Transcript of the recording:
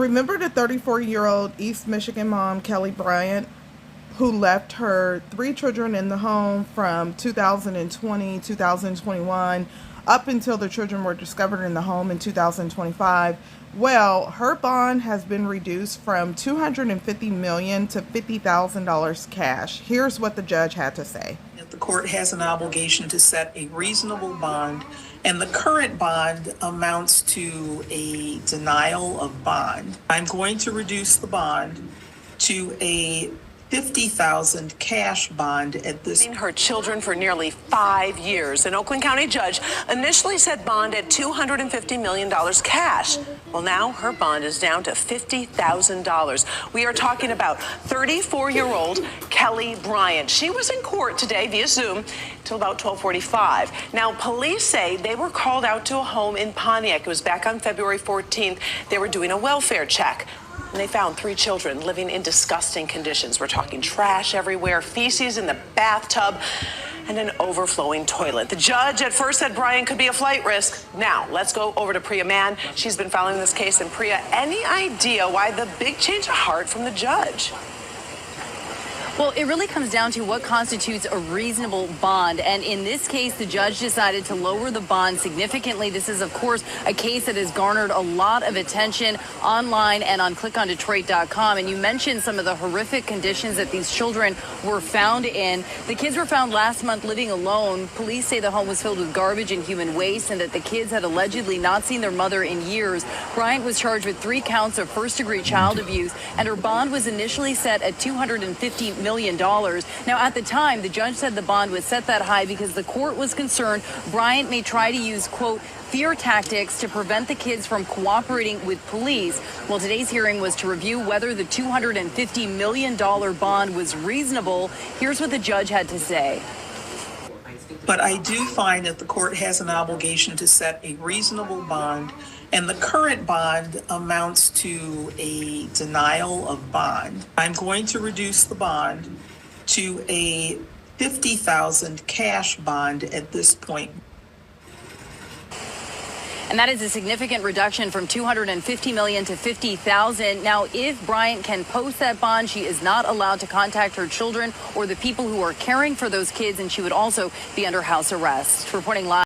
Remember the 34-year-old East Michigan mom, Kelli Bryant, who left her 3 children in the home from 2020, 2021, up until the children were discovered in the home in 2025? Well, her bond has been reduced from $250 million to $50,000 cash. Here's what the judge had to say. The court has an obligation to set a reasonable bond, and the current bond amounts to a denial of bond. I'm going to reduce the bond to a $50,000 cash bond at this. Her children for nearly 5 years. An Oakland County judge initially set bond at $250 million cash. Well, now her bond is down to $50,000. We are talking about 34-year-old Kelli Bryant. She was in court today via Zoom till about 12:45. Now, police say they were called out to a home in Pontiac. It was back on February 14th. They were doing a welfare check. And they found 3 children living in disgusting conditions. We're talking trash everywhere, feces in the bathtub, and an overflowing toilet. The judge at first said Bryant could be a flight risk. Now, let's go over to Priya Mann. She's been following this case. And Priya, any idea why the big change of heart from the judge? Well, it really comes down to what constitutes a reasonable bond. And in this case, the judge decided to lower the bond significantly. This is, of course, a case that has garnered a lot of attention online and on clickondetroit.com. And you mentioned some of the horrific conditions that these children were found in. The kids were found last month living alone. Police say the home was filled with garbage and human waste and that the kids had allegedly not seen their mother in years. Bryant was charged with 3 counts of first-degree child abuse, and her bond was initially set at $250 million. Now, at the time, the judge said the bond was set that high because the court was concerned Bryant may try to use, quote, fear tactics to prevent the kids from cooperating with police. Well, today's hearing was to review whether the $250 million bond was reasonable. Here's what the judge had to say. But I do find that the court has an obligation to set a reasonable bond, and the current bond amounts to a denial of bond. I'm going to reduce the bond to a $50,000 cash bond at this point. And that is a significant reduction from $250 million to $50,000. Now, if Bryant can post that bond, she is not allowed to contact her children or the people who are caring for those kids, and she would also be under house arrest. Reporting live.